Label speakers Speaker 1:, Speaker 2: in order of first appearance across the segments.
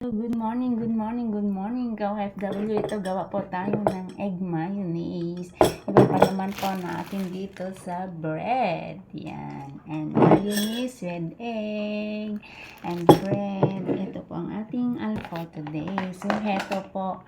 Speaker 1: Good morning, good morning, good morning, ka-OFW. Ito, gawa po tayo ng egg mayonnaise. Iba pa naman po natin dito sa bread. Yan. And mayonnaise with egg and bread. Ito po ang ating for today. So, heto po,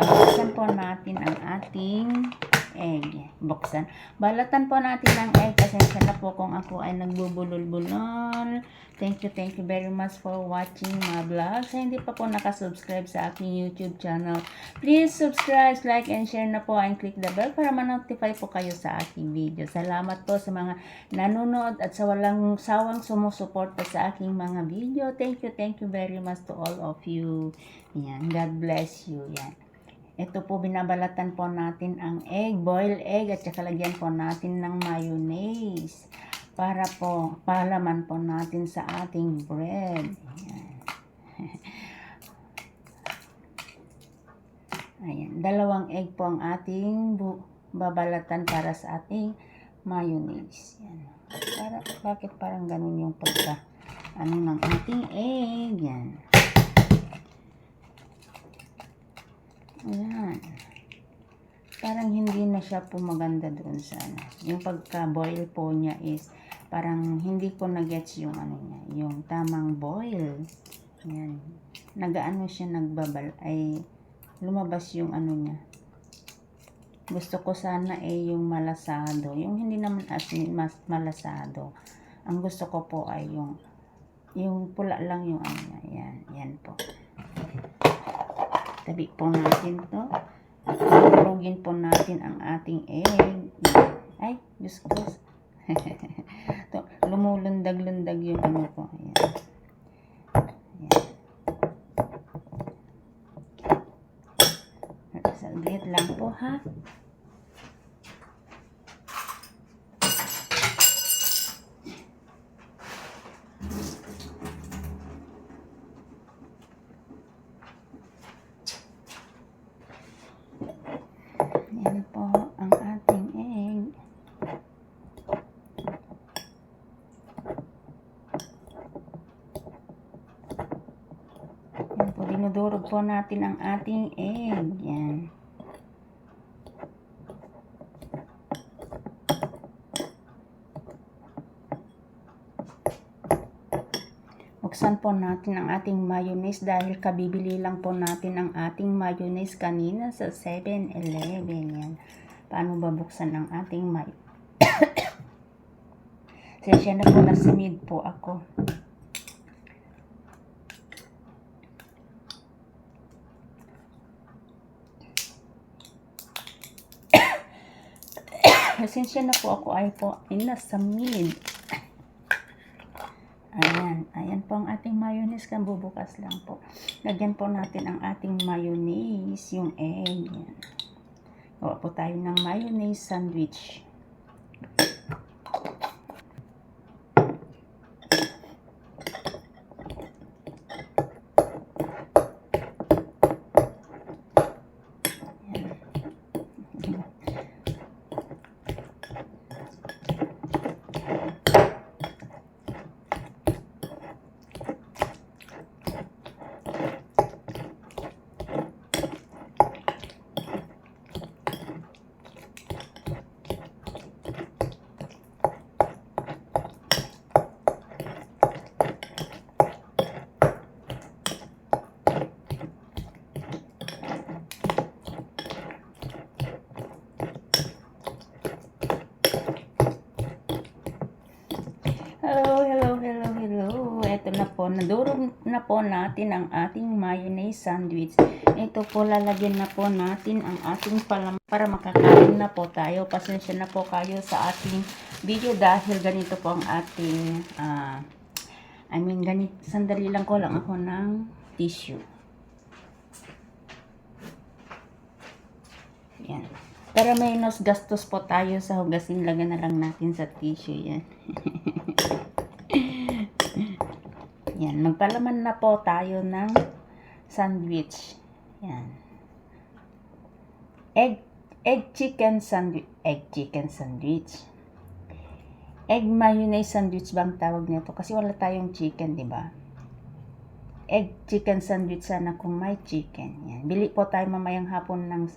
Speaker 1: buksan po natin ang ating egg. Buksan. Balatan po natin ng egg. Pasensya na po kung ako ay nagbubulol-bulol. Thank you very much for watching my vlog. Sa hindi pa po nakasubscribe sa aking YouTube channel, please subscribe, like, and share na po and click the bell para ma-notify po kayo sa aking video. Salamat po sa mga nanonood at sa walang sawang sumusuporta sa aking mga video. Thank you very much to all of you. Yan, God bless you. Yan. Ito po, binabalatan po natin ang egg, boiled egg, at saka lagyan po natin ng mayonnaise para po palaman po natin sa ating bread. Ayan, dalawang egg po ang ating babalatan para sa ating mayonnaise. Yan. Bakit parang ganun yung ng ating egg? Yan. Ayan. Parang hindi na siya po maganda doon sa yung pagka-boil po niya is parang hindi ko na-gets yung niya, yung tamang boil. Ayan. Siya lumabas yung niya. Gusto ko sana yung malasado. Yung hindi naman mas malasado. Ang gusto ko po ay yung pula lang yung niya. Yan po. Tabi po natin to. Durugin po natin ang ating egg. Ay, Diyos ko. Lumulundag-lundag yung ko. Ayan. Ayan. Saglit lang po, ha? Yan po ang ating egg. Yan po, dinudurog po natin ang ating egg. Yan. Buksan po natin ang ating mayonnaise dahil kabibili lang po natin ang ating mayonnaise kanina sa 7-Eleven. Yan. Paano ba buksan ang ating mayonnaise? Sensya na po, nasimid po ako. Sensya na po ako ay nasamid. Ayan po ang ating mayonnaise. Bubukas lang po. Lagyan po natin ang ating mayonnaise, yung egg. Yan. Gawa po tayo ng mayonnaise sandwich. Hello. Ito na po, nadurog na po natin ang ating mayonnaise sandwich. Ito po, lalagyan na po natin ang ating palaman para makakain na po tayo. Pasensya na po kayo sa ating video dahil ganito po ang ating sandali lang ako ng tissue. Yan. Para menos gastos po tayo sa hugasin, lagyan na lang natin sa tissue yan. Yan, magpalaman na po tayo ng sandwich. Yan. Egg chicken sandwich. Egg mayonnaise sandwich bang tawag nito? Kasi wala tayong chicken, di ba? egg chicken sandwich sana kung may chicken. Yan. Bili po tayo mamayang hapon ng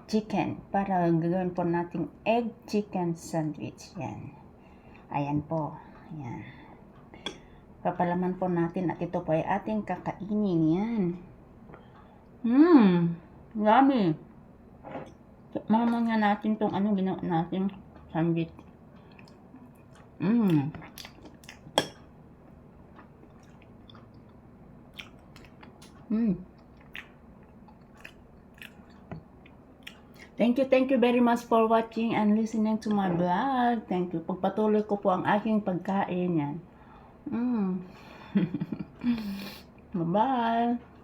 Speaker 1: chicken para gagawin po nating egg chicken sandwich. Yan. Ayan po. Yan. Papalaman po natin at ito po ay ating kakainin. Yan. Yummy. Mama nga natin tong ginawa natin sandwich. Thank you very much for watching and listening to my vlog. Thank you. Pagpatuloy ko po ang aking pagkain yan. Bye-bye.